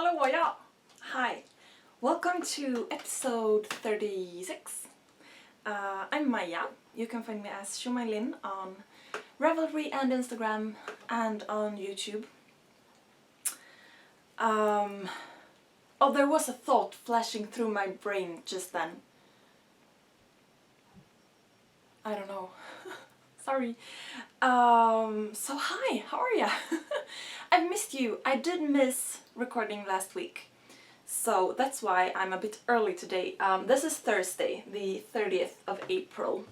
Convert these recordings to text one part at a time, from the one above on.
Hallå, ja! Hi. Welcome to episode 36. I'm Maja. You can find me as sjomajlin on Ravelry and Instagram and on YouTube. There was a thought flashing through my brain just then. I don't know. Sorry. So hi, how are ya? I've missed you. I did miss recording last week. So that's why I'm a bit early today. This is Thursday, the 30th of April.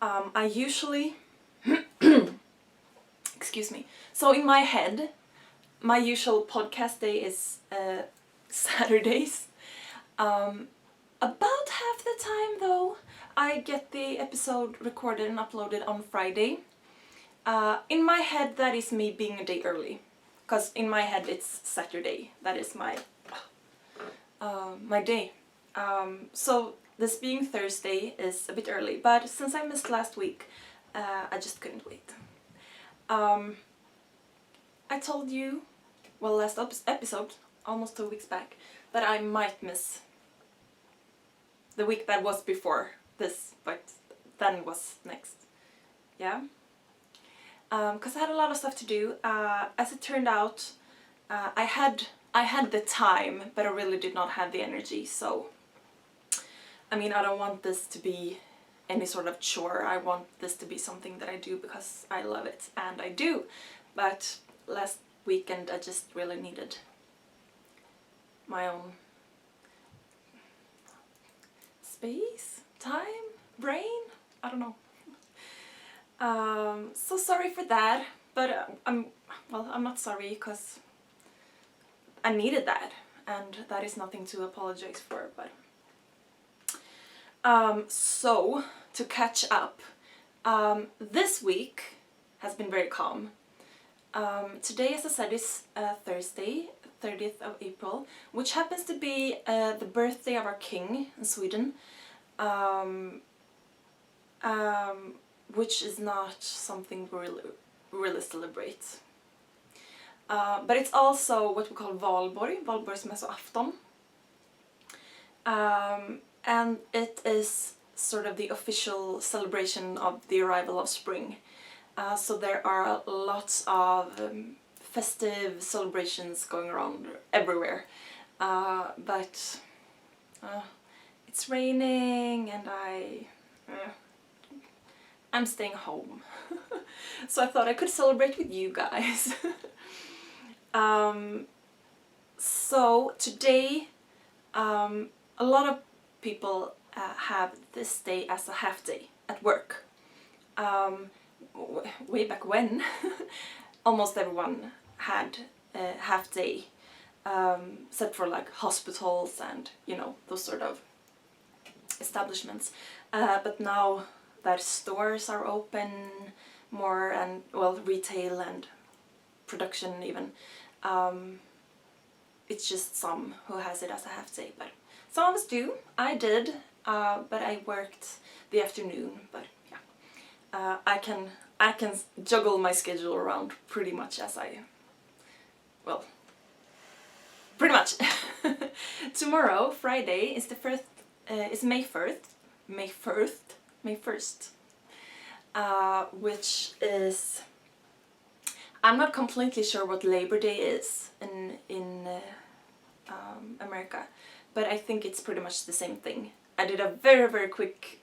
I usually... Excuse me. So in my head, my usual podcast day is Saturdays. About half the time though, I get the episode recorded and uploaded on Friday. In my head, that is me being a day early. Because in my head it's Saturday. That is my day. So this being Thursday is a bit early, but since I missed last week, I just couldn't wait. I told you, well, last episode, almost 2 weeks back, that I might miss the week that was before this, but then was next. Yeah? Because I had a lot of stuff to do. As it turned out, I had the time, but I really did not have the energy. So, I mean, I don't want this to be any sort of chore. I want this to be something that I do because I love it, and I do. But last weekend I just really needed my own space, time, brain, I don't know. So sorry for that, but I'm not sorry because I needed that, and that is nothing to apologize for, but so to catch up, this week has been very calm. Today, as I said, is Thursday, 30th of April, which happens to be the birthday of our king in Sweden. Which is not something we really celebrate. But it's also what we call Valborgsmässoafton. And it is sort of the official celebration of the arrival of spring. So there are lots of festive celebrations going around everywhere. But it's raining and I'm staying home. So I thought I could celebrate with you guys. So today, a lot of people have this day as a half day at work. Way back when, almost everyone had a half day, except for like hospitals and, you know, those sort of establishments. But now that stores are open more, and well, retail and production even, it's just some who has it as a half day, but some of us do. I did, but I worked the afternoon, but yeah, I can juggle my schedule around pretty much as pretty much. Tomorrow, Friday, is the first, is May 1st, which is, I'm not completely sure what Labor Day is in America, but I think it's pretty much the same thing. I did a very quick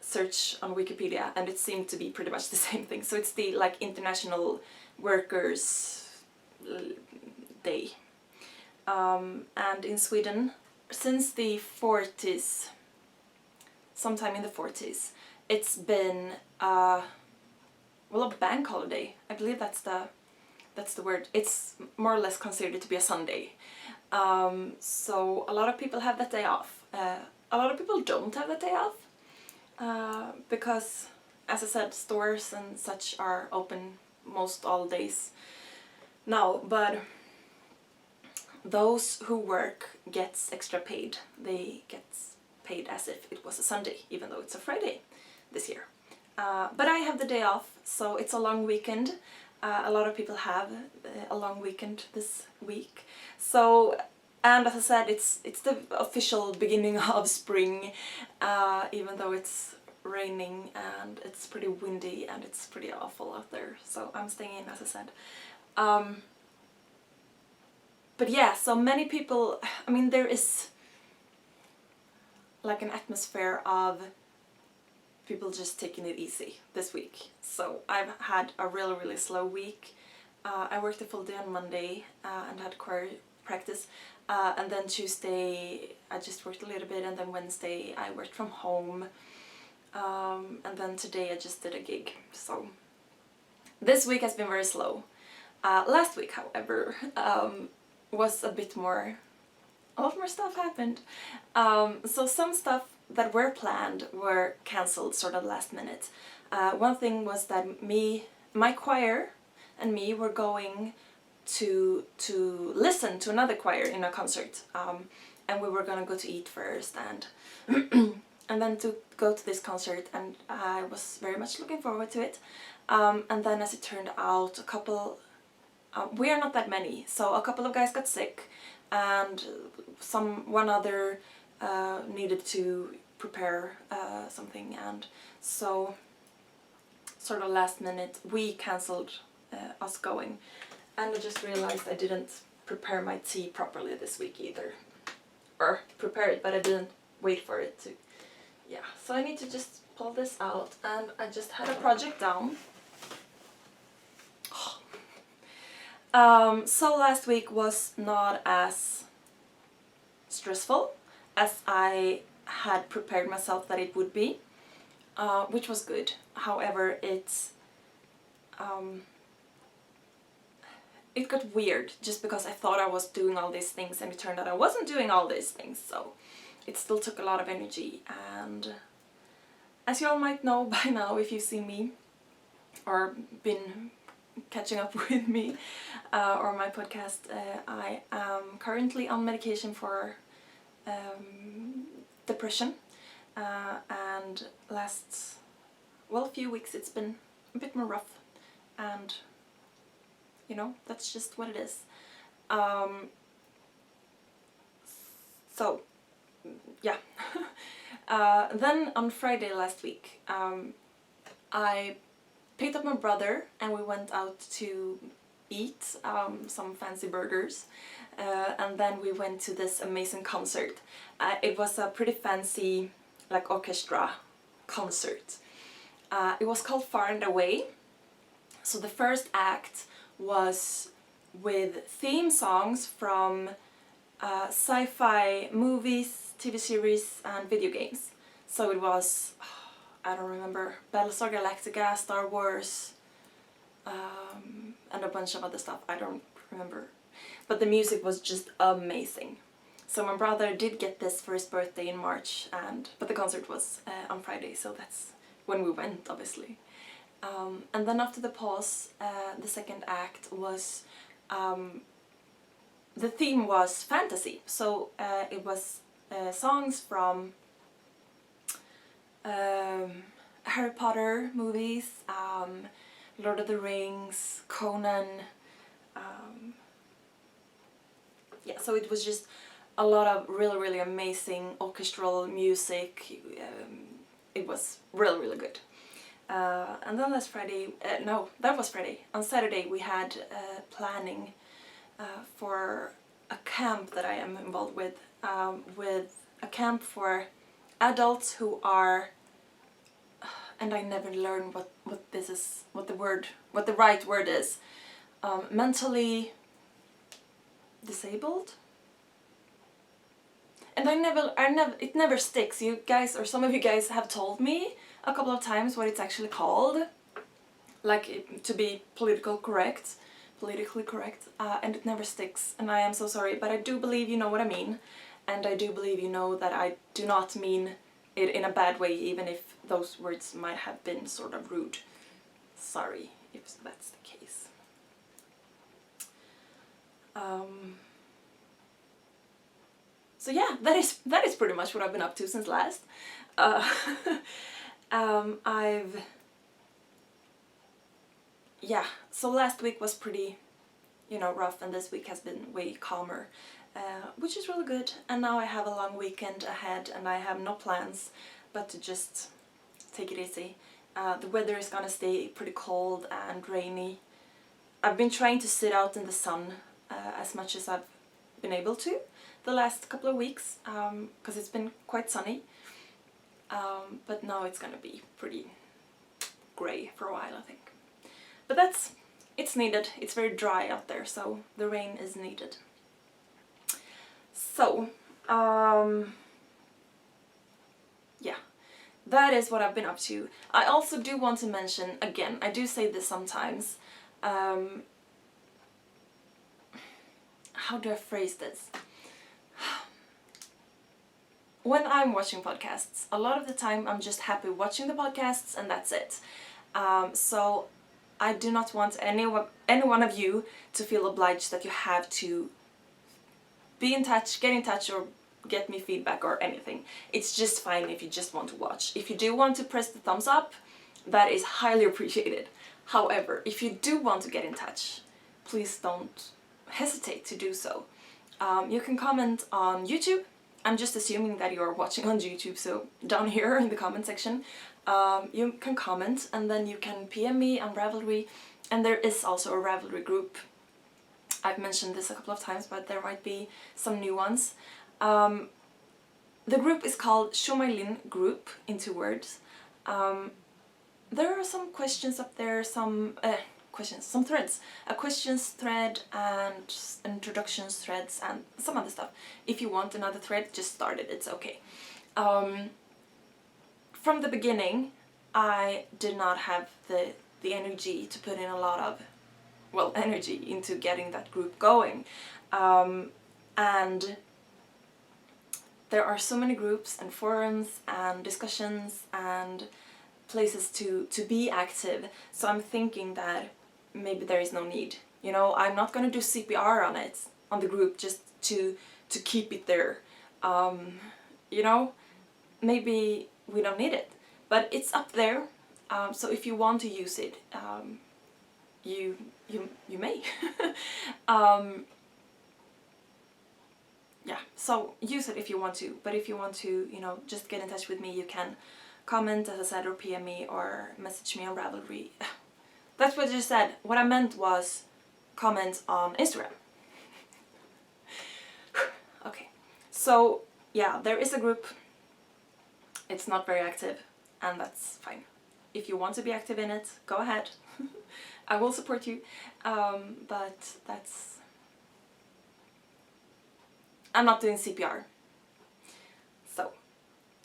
search on Wikipedia, and it seemed to be pretty much the same thing. So it's the like International Workers' Day, and in Sweden, since the 40s. Sometime in the 40s, it's been a bank holiday. I believe that's the word. It's more or less considered to be a Sunday. So a lot of people have that day off. A lot of people don't have that day off because, as I said, stores and such are open most all days now. But those who work gets extra paid. They get paid as if it was a Sunday, even though it's a Friday this year. But I have the day off, so it's a long weekend. A lot of people have a long weekend this week. So, and as I said, it's the official beginning of spring, even though it's raining and it's pretty windy and it's pretty awful out there. So I'm staying in, as I said. But yeah, so many people, I mean, there is like an atmosphere of people just taking it easy this week. So I've had a really, really slow week. I worked a full day on Monday and had choir practice. And then Tuesday I just worked a little bit, and then Wednesday I worked from home. And then today I just did a gig. So this week has been very slow. Last week, however, was a lot more stuff happened. So some stuff that were planned were cancelled sort of last minute. One thing was that my choir and me were going to listen to another choir in a concert, and we were gonna go to eat first and and then to go to this concert, and I was very much looking forward to it. And then as it turned out, we are not that many, so a couple of guys got sick, and one other needed to prepare something, and so sort of last minute we cancelled us going. And I just realized I didn't prepare my tea properly this week either. Or prepare it, but I didn't wait for it to... Yeah, so I need to just pull this out, and I just had a project down. So last week was not as stressful as I had prepared myself that it would be, which was good. However, it got weird just because I thought I was doing all these things, and it turned out I wasn't doing all these things, so it still took a lot of energy. And as you all might know by now, if you've seen me or been catching up with me or my podcast, I am currently on medication for depression, and a few weeks it's been a bit more rough, and you know, that's just what it is. So yeah. Then on Friday last week, I picked up my brother and we went out to eat some fancy burgers, and then we went to this amazing concert. It was a pretty fancy, like, orchestra concert. It was called Far and Away. So the first act was with theme songs from sci-fi movies, TV series and video games. So it was, I don't remember, Battlestar Galactica, Star Wars, and a bunch of other stuff, I don't remember. But the music was just amazing. So my brother did get this for his birthday in March, but the concert was on Friday, so that's when we went, obviously. And then after the pause, the second act was, the theme was fantasy. So it was songs from Harry Potter movies, Lord of the Rings, Conan. Yeah, so it was just a lot of really, really amazing orchestral music. It was really, really good. And then last Friday, that was Friday. On Saturday we had planning for a camp that I am involved with a camp for adults who are, and I never learned what the right word is, mentally disabled. And it never sticks. You guys, or some of you guys, have told me a couple of times what it's actually called, like, to be politically correct, and it never sticks, and I am so sorry, but I do believe you know what I mean, and I do believe you know that I do not mean it in a bad way, even if those words might have been sort of rude. Sorry if that's the case. So yeah, that is pretty much what I've been up to since last. yeah, so last week was pretty, rough, and this week has been way calmer, which is really good. And now I have a long weekend ahead, and I have no plans but to just take it easy. The weather is gonna stay pretty cold and rainy. I've been trying to sit out in the sun as much as I've been able to the last couple of weeks, because it's been quite sunny. But now it's gonna be pretty grey for a while, I think. But it's needed. It's very dry out there, so the rain is needed. So, yeah, that is what I've been up to. I also do want to mention, again, I do say this sometimes, how do I phrase this? When I'm watching podcasts, a lot of the time I'm just happy watching the podcasts and that's it. So I do not want any one of you to feel obliged that you have to be in touch, get in touch, or get me feedback or anything. It's just fine if you just want to watch. If you do want to press the thumbs up, that is highly appreciated. However, if you do want to get in touch, please don't hesitate to do so. You can comment on YouTube. I'm just assuming that you're watching on YouTube, so down here in the comment section, you can comment, and then you can PM me on Ravelry, and there is also a Ravelry group. I've mentioned this a couple of times, but there might be some new ones. The group is called Sjomajlin group, in 2 words. There are some questions up there, some threads. A questions thread and introductions threads and some other stuff. If you want another thread, just start it, it's okay. From the beginning, I did not have the energy to put in a lot of, energy into getting that group going. And there are so many groups and forums and discussions and places to be active, so I'm thinking that maybe there is no need. I'm not gonna do CPR on it, on the group, just to keep it there. Maybe we don't need it, but it's up there. So if you want to use it, you may. Yeah, so use it if you want to, but if you want to, just get in touch with me, you can comment, as I said, or PM me, or message me on Ravelry. That's what I just said. What I meant was comment on Instagram. Okay, so yeah, there is a group. It's not very active, and that's fine. If you want to be active in it, go ahead. I will support you, but I'm not doing CPR. So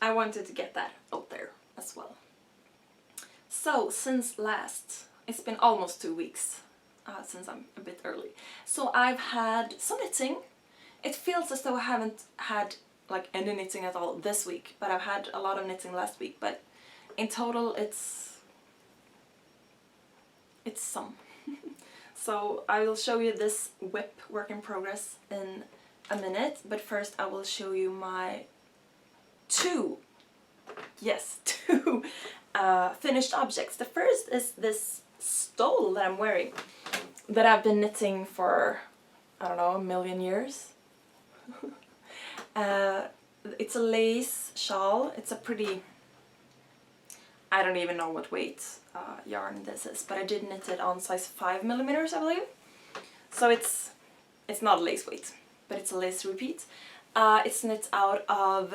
I wanted to get that out there as well. So since last, it's been almost 2 weeks since I'm a bit early. So I've had some knitting. It feels as though I haven't had like any knitting at all this week, but I've had a lot of knitting last week. But in total, it's some. So I will show you this whip work in progress in a minute, but first I will show you my two finished objects. The first is this stole that I'm wearing, that I've been knitting for, I don't know, a million years. It's a lace shawl. It's a pretty, I don't even know what weight yarn this is, but I did knit it on size 5mm, I believe. So it's not lace weight, but it's a lace repeat. It's knit out of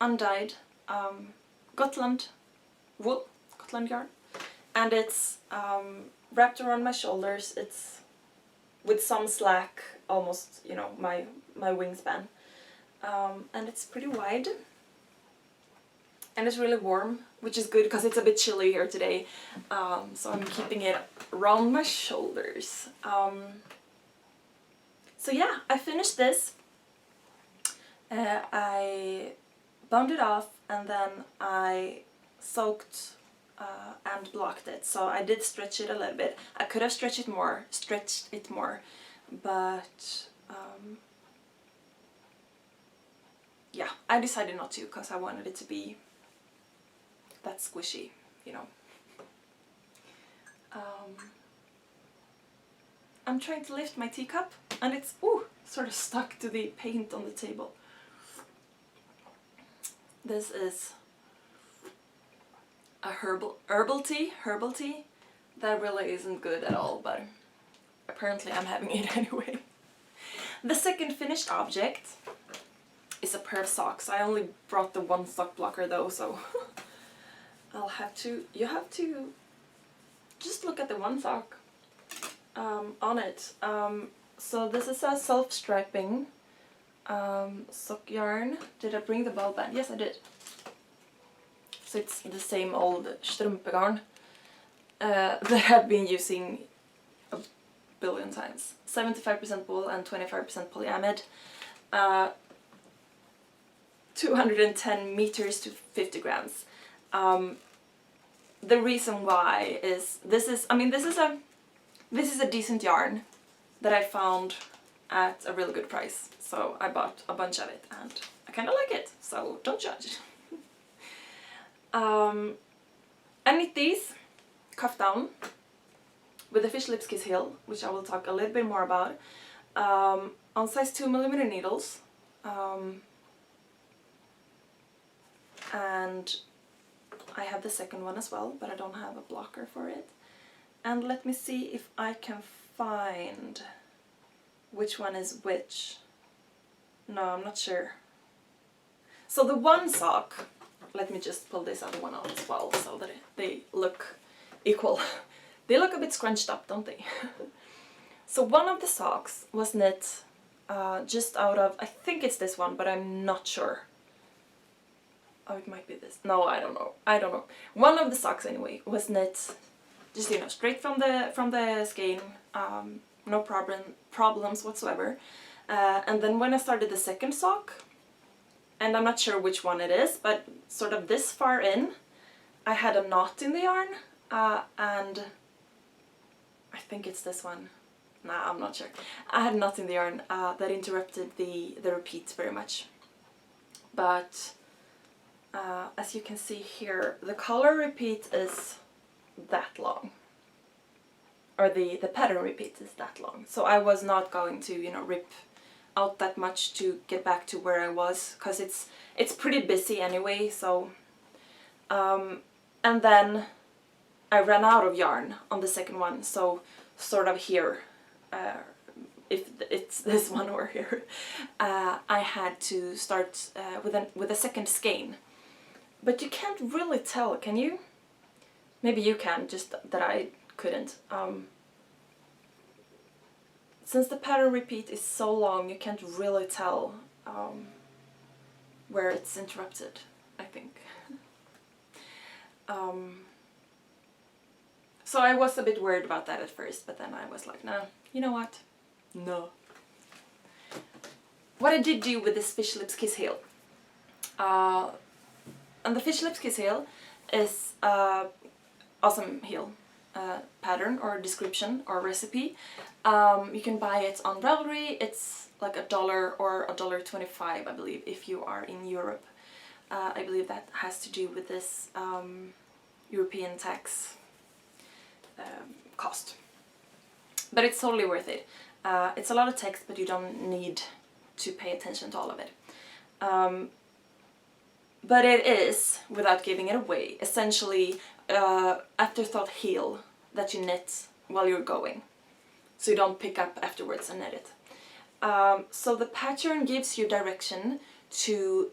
undyed Gotland wool, Gotland yarn, and it's wrapped around my shoulders. It's with some slack, almost, my wingspan, and it's pretty wide, and it's really warm, which is good because it's a bit chilly here today, so I'm keeping it around my shoulders. So yeah, I finished this. I bound it off, and then I soaked and blocked it. So I did stretch it a little bit. I could have stretched it more, but yeah, I decided not to because I wanted it to be that squishy, I'm trying to lift my teacup and it's sort of stuck to the paint on the table. This is a herbal tea that really isn't good at all, but apparently I'm having it anyway. The second finished object is a pair of socks. I only brought the one sock blocker though, so you have to just look at the one sock on it. So this is a self-striping sock yarn. Did I bring the ball band? Yes, I did. So it's the same old strumpegarn that I've been using a billion times. 75% wool and 25% polyamide. 210 meters to 50 grams. The reason why is this is a decent yarn that I found at a really good price. So I bought a bunch of it and I kind of like it, so don't judge. I knit these cuff down with a fish lips kiss heel, which I will talk a little bit more about, on size 2mm needles. And I have the second one as well, but I don't have a blocker for it. And let me see if I can find which one is which. No, I'm not sure. So the one sock, let me just pull this other one out as well so that they look equal. They look a bit scrunched up, don't they? So one of the socks was knit just out of, I think it's this one, but I'm not sure. Oh, it might be this. No, I don't know. One of the socks anyway was knit just, you know, straight from the skein. No problems whatsoever. And then when I started the second sock, and I'm not sure which one it is, but sort of this far in, I had a knot in the yarn, and I think it's this one. Nah, I'm not sure. I had a knot in the yarn that interrupted the repeat very much. But as you can see here, the color repeat is that long. Or the pattern repeat is that long. So I was not going to, you know, rip out that much to get back to where I was, because it's pretty busy anyway. So and then I ran out of yarn on the second one, so sort of here, if it's this one over here, I had to start with a second skein. But you can't really tell, can you? Maybe you can, just that I couldn't. Since the pattern repeat is so long, you can't really tell where it's interrupted, I think. So I was a bit worried about that at first, but then I was like, nah, you know what? No. What I did do with this fish lips kiss heel. And the fish lips kiss heel is awesome heel pattern or description or recipe. You can buy it on Ravelry. It's like $1 or $1.25, I believe, if you are in Europe. I believe that has to do with this European tax cost. But it's totally worth it. It's a lot of text, but you don't need to pay attention to all of it. But it is, without giving it away, essentially afterthought heel that you knit while you're going. So you don't pick up afterwards and knit it. So the pattern gives you direction to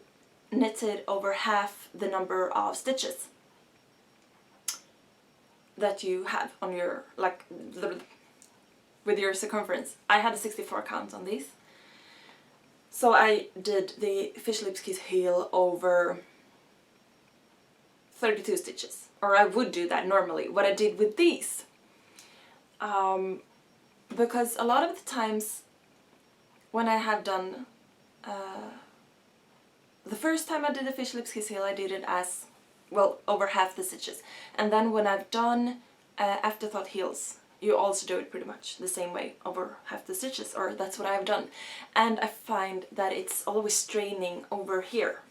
knit it over half the number of stitches that you have on your, like, with your circumference. I had a 64 count on these. So I did the fish lips kiss heel over 32 stitches, or I would do that normally. What I did with these, because a lot of the times when I have done, the first time I did the fish lips kiss heel, I did it as, well, over half the stitches. And then when I've done afterthought heels, you also do it pretty much the same way, over half the stitches, or that's what I've done. And I find that it's always straining over here.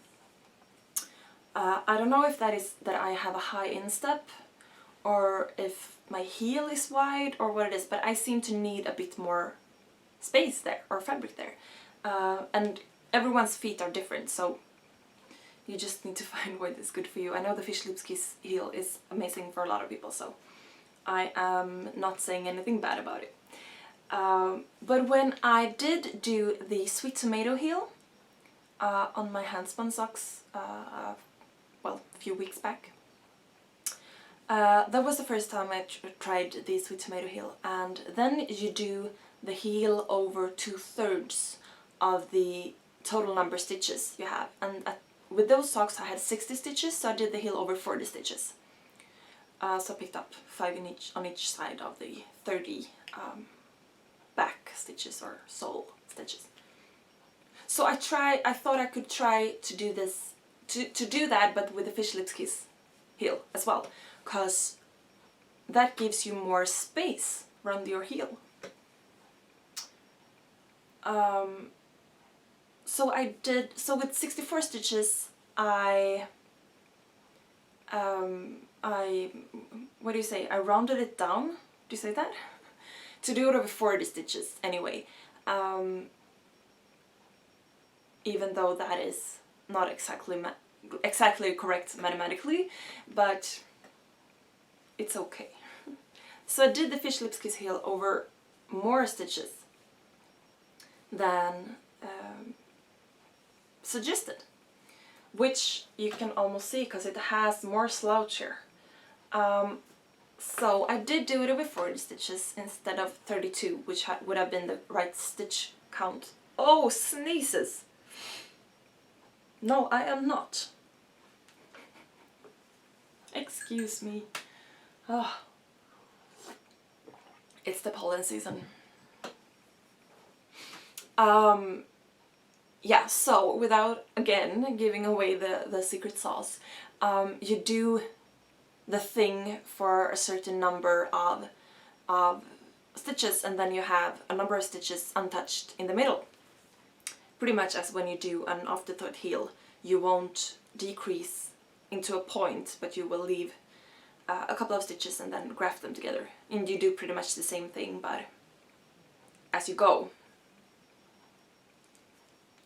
I don't know if that is that I have a high instep, or if my heel is wide or what it is, but I seem to need a bit more space there, or fabric there. And everyone's feet are different, so you just need to find what is good for you. I know the fish lips kiss heel is amazing for a lot of people, so I am not saying anything bad about it. But when I did do the sweet tomato heel on my handspun socks, well, a few weeks back, that was the first time I tried the sweet tomato heel, and then you do the heel over 2/3 of the total number of stitches you have. And with those socks I had 60 stitches, so I did the heel over 40 stitches. So I picked up 5 on each side of the 30 back stitches or sole stitches. So I thought I could try to do this, to do that, but with the fish lips kiss heel as well, because that gives you more space around your heel. So with 64 stitches, I what do you say? I rounded it down. Do you say that? To do it over 40 stitches anyway. Even though that is not exactly correct mathematically, but it's okay. So I did the fish lips kiss heel over more stitches than suggested, which you can almost see because it has more slouch here. So I did do it over 40 stitches instead of 32, which would have been the right stitch count. Oh, sneezes! No, I am not. Excuse me. Oh. It's the pollen season. Yeah, so without, again, giving away the secret sauce, you do the thing for a certain number of stitches, and then you have a number of stitches untouched in the middle. Pretty much as when you do an afterthought heel, you won't decrease into a point, but you will leave a couple of stitches and then graft them together. And you do pretty much the same thing, but as you go.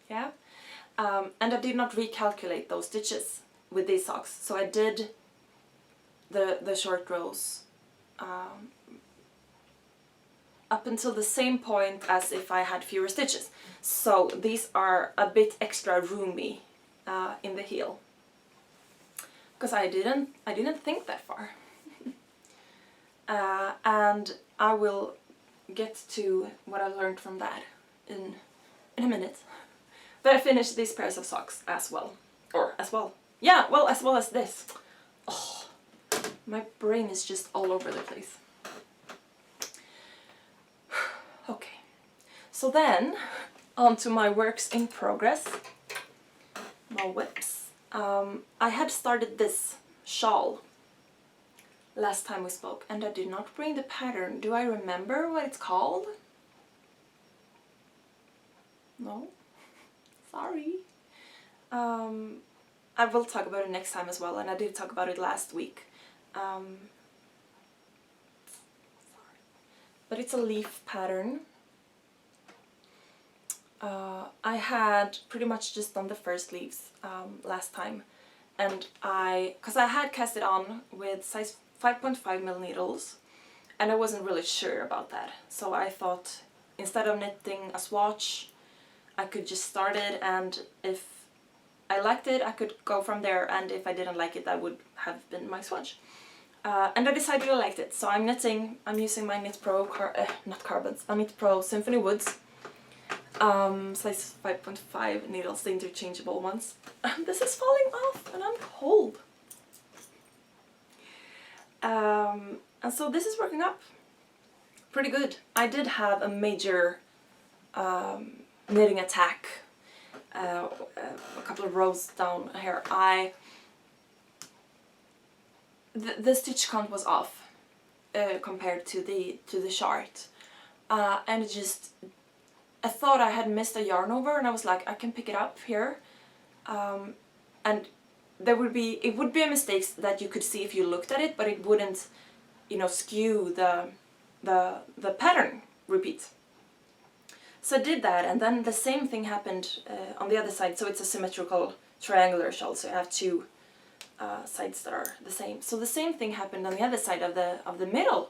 Yeah? And I did not recalculate those stitches with these socks, so I did the short rows up until the same point as if I had fewer stitches. So these are a bit extra roomy in the heel, because I didn't think that far. And I will get to what I learned from that in a minute. But I finished these pairs of socks as well. Yeah, well, as well as this. Oh, my brain is just all over the place. Okay, so then on to my works in progress, my whips. I had started this shawl last time we spoke, and I did not bring the pattern. Do I remember what it's called? No? Sorry. I will talk about it next time as well, and I did talk about it last week. But it's a leaf pattern. I had pretty much just done the first leaves last time, and because I had cast it on with size 5.5mm needles, and I wasn't really sure about that, so I thought instead of knitting a swatch, I could just start it, and if I liked it I could go from there, and if I didn't like it that would have been my swatch. And I decided I liked it, so I'm using my Knit Pro, Knit Pro Symphony Woods, size 5.5 needles, the interchangeable ones. This is falling off and I'm cold. And so this is working up pretty good. I did have a major knitting attack a couple of rows down here. The stitch count was off compared to the chart, and it just, I thought I had missed a yarn over, and I was like, I can pick it up here, and it would be a mistake that you could see if you looked at it, but it wouldn't you know, skew the pattern repeat. So I did that, and then the same thing happened on the other side. So it's a symmetrical triangular shawl, so you have two sides that are the same. So the same thing happened on the other side of the middle.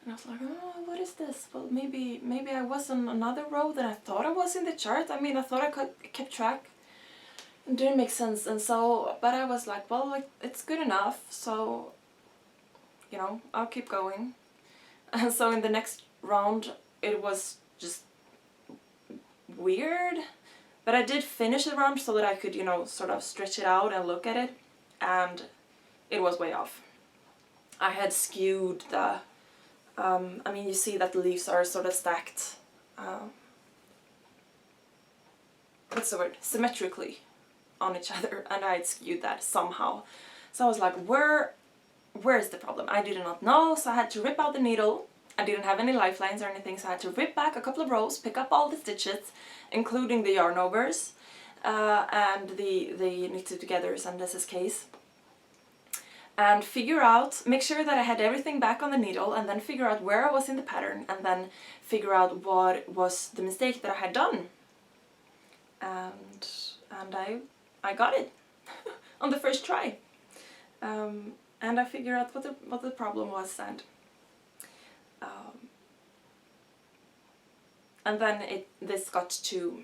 And I was like, oh, what is this? Well, maybe I was on another row than I thought I was in the chart. I mean, I thought I kept track. It didn't make sense, and so, but I was like, well, like, it's good enough, so, you know, I'll keep going. And so in the next round, it was just weird, but I did finish the round so that I could, you know, sort of stretch it out and look at it, and it was way off. I had skewed the, I mean, you see that the leaves are sort of stacked, what's the word, symmetrically on each other, and I had skewed that somehow. So I was like, where's the problem? I did not know, so I had to rip out the needle. I didn't have any lifelines or anything, so I had to rip back a couple of rows, pick up all the stitches, including the yarn overs, and the knitted togethers and SSKs, and figure out, make sure that I had everything back on the needle, and then figure out where I was in the pattern, and then figure out what was the mistake that I had done. And I got it on the first try. And I figured out what the problem was, and then this got to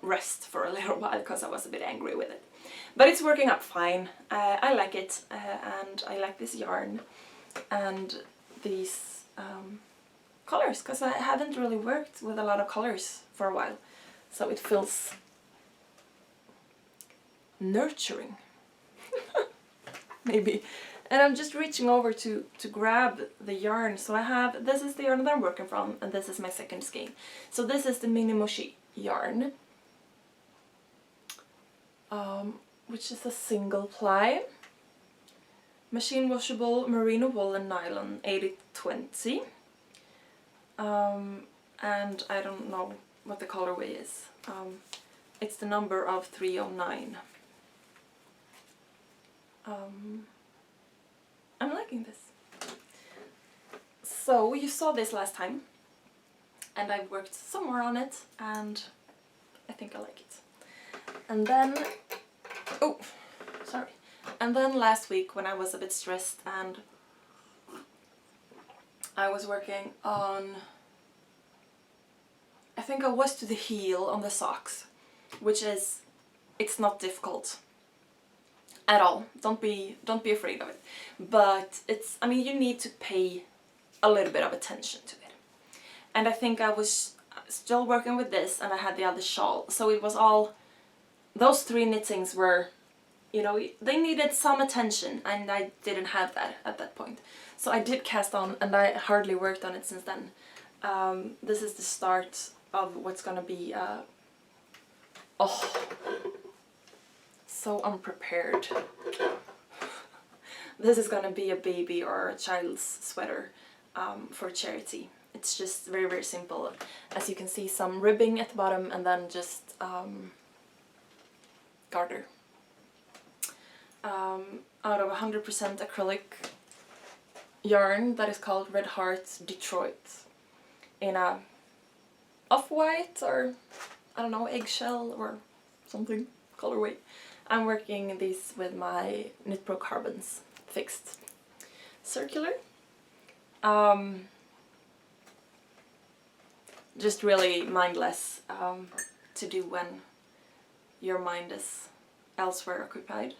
rest for a little while because I was a bit angry with it. But it's working out fine. I like it, and I like this yarn and these colors, because I haven't really worked with a lot of colors for a while, so it feels nurturing. Maybe. And I'm just reaching over to grab the yarn. So I have, this is the yarn that I'm working from, and this is my second skein. So this is the Mini Mochi yarn, which is a single ply, machine washable merino wool and nylon 80/20. And I don't know what the colorway is. It's the number of 309. I'm liking this. So you saw this last time, and I've worked some more on it, and I think I like it. And then, oh, sorry. And then last week, when I was a bit stressed and I was working on, I think I was to the heel on the socks, which is, it's not difficult at all. Don't be afraid of it. But it's, I mean, you need to pay a little bit of attention to it. And I think I was still working with this, and I had the other shawl. So it was all, those three knittings were, you know, they needed some attention, and I didn't have that at that point. So I did cast on, and I hardly worked on it since then. This is the start of what's gonna be, oh, so unprepared. This is gonna be a baby or a child's sweater for charity. It's just very, very simple. As you can see, some ribbing at the bottom, and then just garter. Out of 100% acrylic yarn that is called Red Heart Detroit, in a off-white or, I don't know, eggshell or something colorway. I'm working these with my Knit Pro Carbons fixed circular. Just really mindless to do when your mind is elsewhere occupied,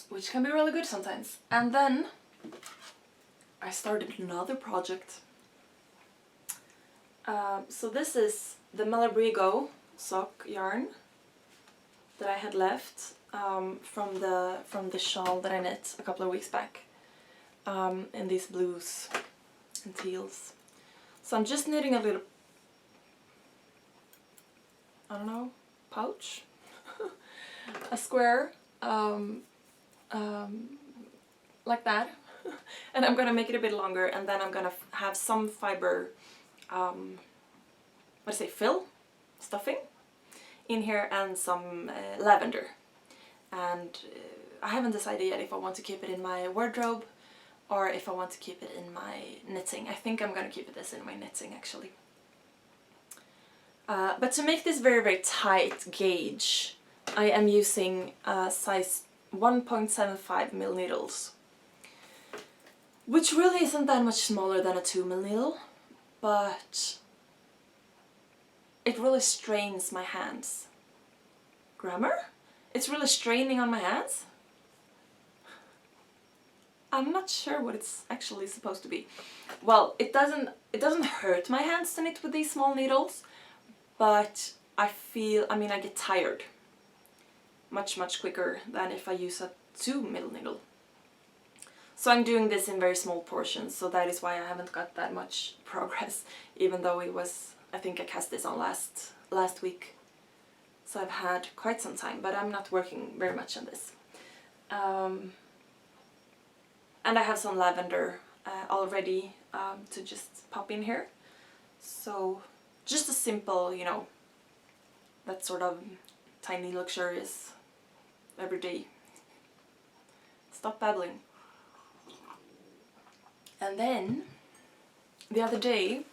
which can be really good sometimes. And then I started another project. So this is the Malabrigo sock yarn that I had left from the shawl that I knit a couple of weeks back, in these blues and teals. So I'm just knitting a little, I don't know, pouch, a square, like that, and I'm gonna make it a bit longer, and then I'm gonna have some fiber, stuffing in here, and some lavender, and I haven't decided yet if I want to keep it in my wardrobe or if I want to keep it in my knitting. I think I'm gonna keep this in my knitting actually. But to make this very, very tight gauge, I am using size 1.75 mil needles, which really isn't that much smaller than a 2 mil needle, but it really strains my hands. Grammar? It's really straining on my hands? I'm not sure what it's actually supposed to be. Well, it doesn't hurt my hands to knit with these small needles, but I get tired much quicker than if I use a 2 mil needle. So I'm doing this in very small portions, so that is why I haven't got that much progress, even though it was, I think I cast this on last week. So I've had quite some time, but I'm not working very much on this. And I have some lavender already to just pop in here. So just a simple, you know, that sort of tiny luxurious everyday. Stop babbling. And then the other day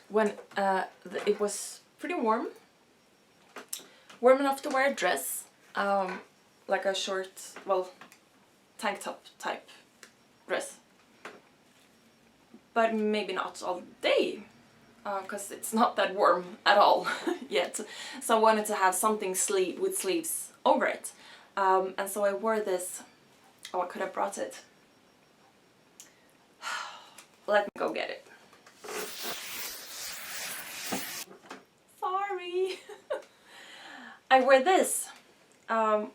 when it was pretty warm enough to wear a dress, like a short, well, tank top type dress, but maybe not all day, because it's not that warm at all yet. So I wanted to have something with sleeves over it, and so I wore this. Oh, I could have brought it. Let me go get it. Sorry. I wear this,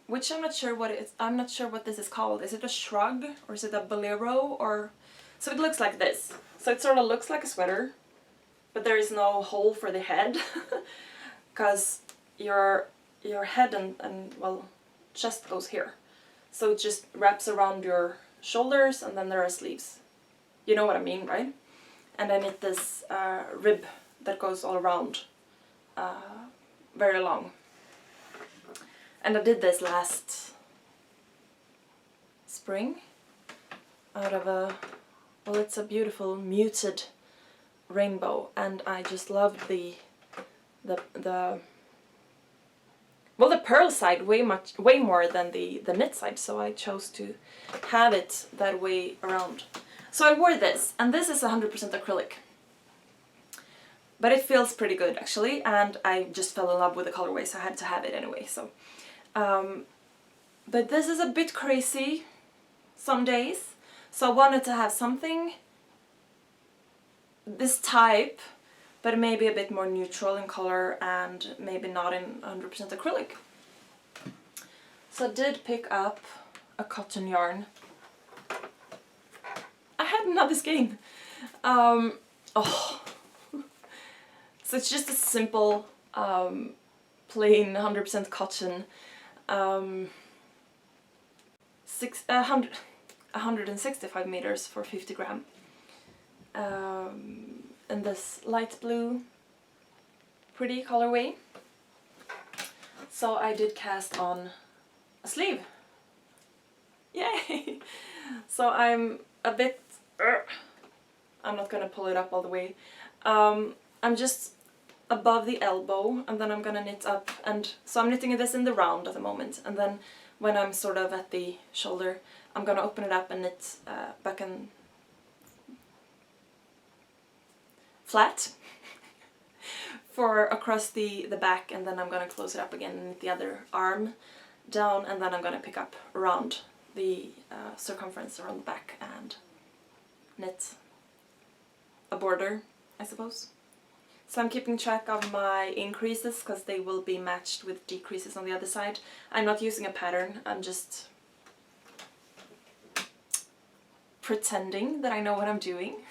which I'm not sure what it is. I'm not sure what this is called. Is it a shrug or is it a bolero or? So it looks like this. So it sort of looks like a sweater, but there is no hole for the head, because your head and well, chest goes here. So it just wraps around your shoulders, and then there are sleeves. You know what I mean, right? And I knit this rib that goes all around, very long. And I did this last spring out of well, it's a beautiful muted rainbow, and I just loved the pearl side way more than the knit side, so I chose to have it that way around. So I wore this, and this is 100% acrylic. But it feels pretty good actually, and I just fell in love with the colorway, so I had to have it anyway. So, but this is a bit crazy some days, so I wanted to have something this type, but maybe a bit more neutral in color and maybe not in 100% acrylic. So I did pick up a cotton yarn. I had another skein. Oh. So it's just a simple, plain 100% cotton, 165 meters for 50 gram. In this light blue, pretty colorway. So I did cast on a sleeve. Yay! So I'm a bit, I'm not gonna pull it up all the way. I'm just above the elbow, and then I'm gonna knit up, and so I'm knitting this in the round at the moment, and then when I'm sort of at the shoulder, I'm gonna open it up and knit back and flat for across the back, and then I'm gonna close it up again and knit the other arm down, and then I'm gonna pick up around the circumference around the back and knit a border, I suppose. So I'm keeping track of my increases because they will be matched with decreases on the other side. I'm not using a pattern, I'm just pretending that I know what I'm doing.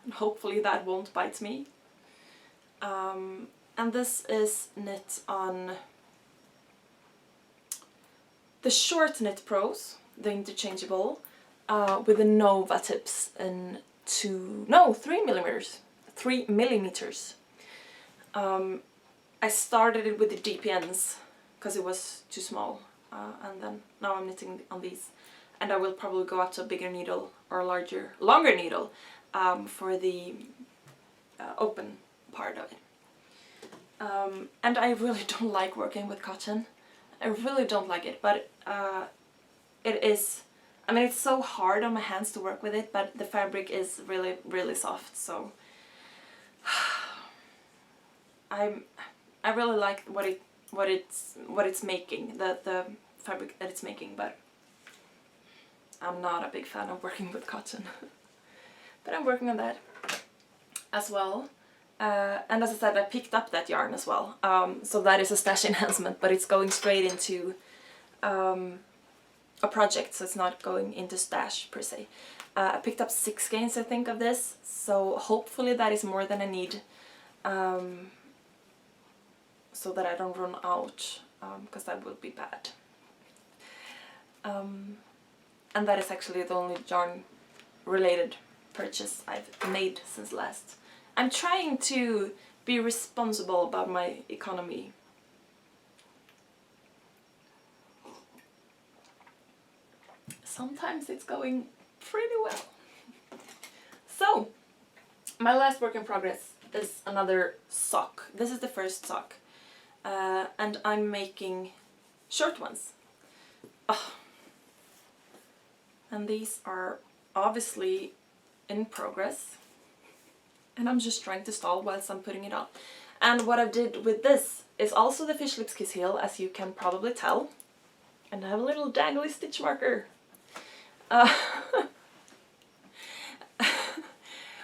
And hopefully that won't bite me. And this is knit on the short knit pros, the interchangeable, with the Nova tips in 3 millimeters. 3 millimeters. I started it with the DPNs because it was too small, and then now I'm knitting on these, and I will probably go out to a bigger needle or a longer needle for the open part of it. And I really don't like working with cotton. I really don't like it, but it is, I mean, it's so hard on my hands to work with it, but the fabric is really, really soft, so I really like what it's making, the fabric that it's making, but I'm not a big fan of working with cotton. But I'm working on that as well. And as I said, I picked up that yarn as well. So that is a stash enhancement, but it's going straight into a project, so it's not going into stash per se. I picked up 6 skeins, I think, of this, so hopefully that is more than I need, so that I don't run out, because that would be bad. And that is actually the only yarn related purchase I've made since last. I'm trying to be responsible about my economy. Sometimes it's going pretty well. So, my last work in progress is another sock. This is the first sock. And I'm making short ones. Oh. And these are obviously in progress. And I'm just trying to stall whilst I'm putting it on. And what I did with this is also the Fish Lips Kiss heel, as you can probably tell. And I have a little dangly stitch marker.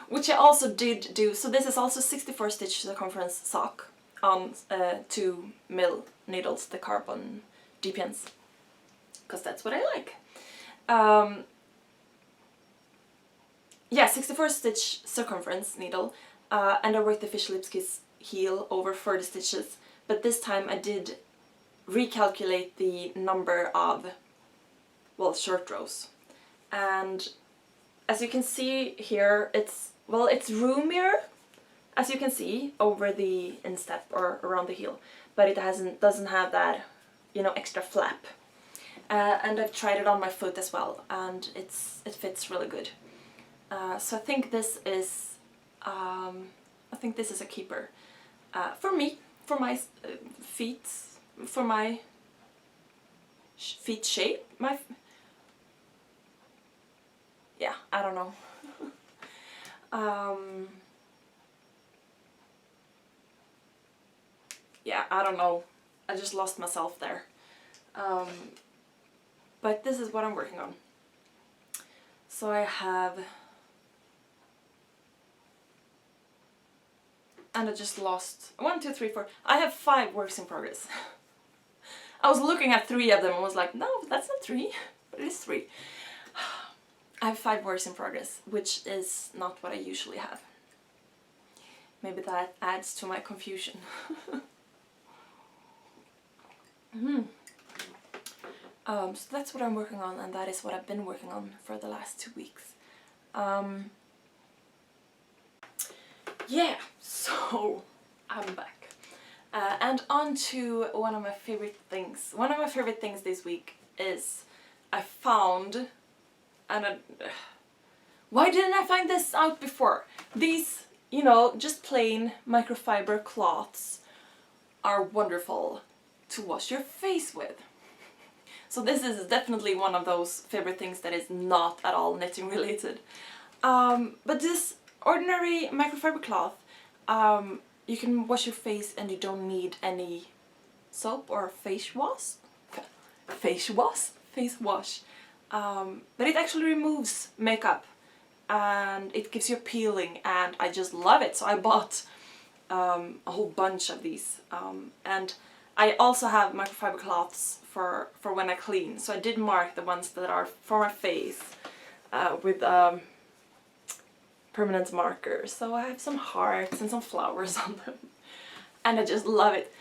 Which I also did do. So this is also 64 stitch circumference sock on 2 mil needles, the carbon DPNs. Because that's what I like. Yeah, 64 stitch circumference needle, and I worked the Fish Lips Kiss heel over 40 stitches, but this time I did recalculate the number of, well, short rows. And as you can see here, it's roomier, as you can see, over the instep or around the heel, but it doesn't have that, you know, extra flap. And I've tried it on my foot as well, and it fits really good. So I think this is a keeper for me, for my feet, for my feet shape. Yeah, I don't know. Yeah, I don't know. I just lost myself there. But this is what I'm working on. So I have, and I just lost 1, 2, 3, 4. I have 5 works in progress. I was looking at 3 of them and was like, no, that's not 3, but it is 3. I have 5 works in progress, which is not what I usually have. Maybe that adds to my confusion. So that's what I'm working on, and that is what I've been working on for the last 2 weeks. Yeah, so I'm back. And on to one of my favorite things. One of my favorite things this week is I found, and why didn't I find this out before? These, you know, just plain microfiber cloths are wonderful to wash your face with. So this is definitely one of those favorite things that is not at all knitting related. But this ordinary microfiber cloth, you can wash your face and you don't need any soap or face wash. Face wash. But it actually removes makeup and it gives you a peeling, and I just love it. So I bought a whole bunch of these, and I also have microfiber cloths for when I clean. So I did mark the ones that are for my face with permanent markers. So I have some hearts and some flowers on them, and I just love it.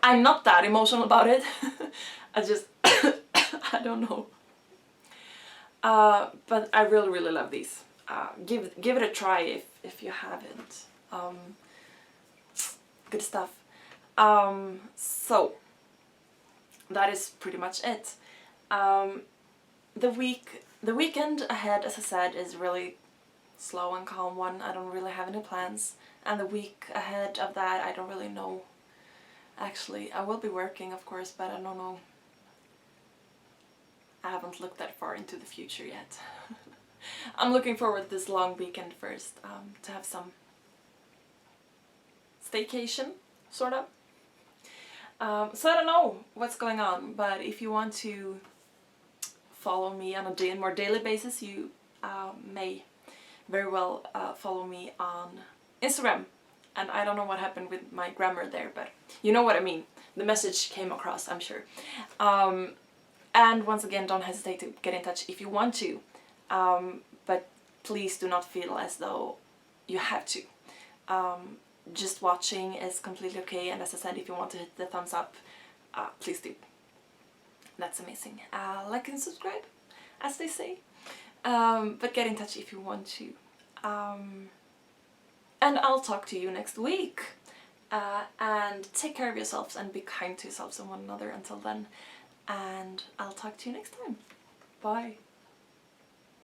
I'm not that emotional about it. I just I don't know. But I really, really love these. Give it a try if you haven't. Good stuff. So that is pretty much it. The weekend ahead, as I said, is really slow and calm one. I don't really have any plans, and the week ahead of that, I don't really know. Actually, I will be working, of course, but I don't know. I haven't looked that far into the future yet. I'm looking forward this long weekend first, to have some staycation, sort of. So I don't know what's going on, but if you want to follow me on a more daily basis, you may very well follow me on Instagram. And I don't know what happened with my grammar there, but you know what I mean. The message came across, I'm sure. And once again, don't hesitate to get in touch if you want to. But please do not feel as though you have to. Just watching is completely okay, and as I said, if you want to hit the thumbs up, please do. That's amazing. Like and subscribe, as they say. But get in touch if you want to. And I'll talk to you next week. And take care of yourselves and be kind to yourselves and one another until then. And I'll talk to you next time. Bye.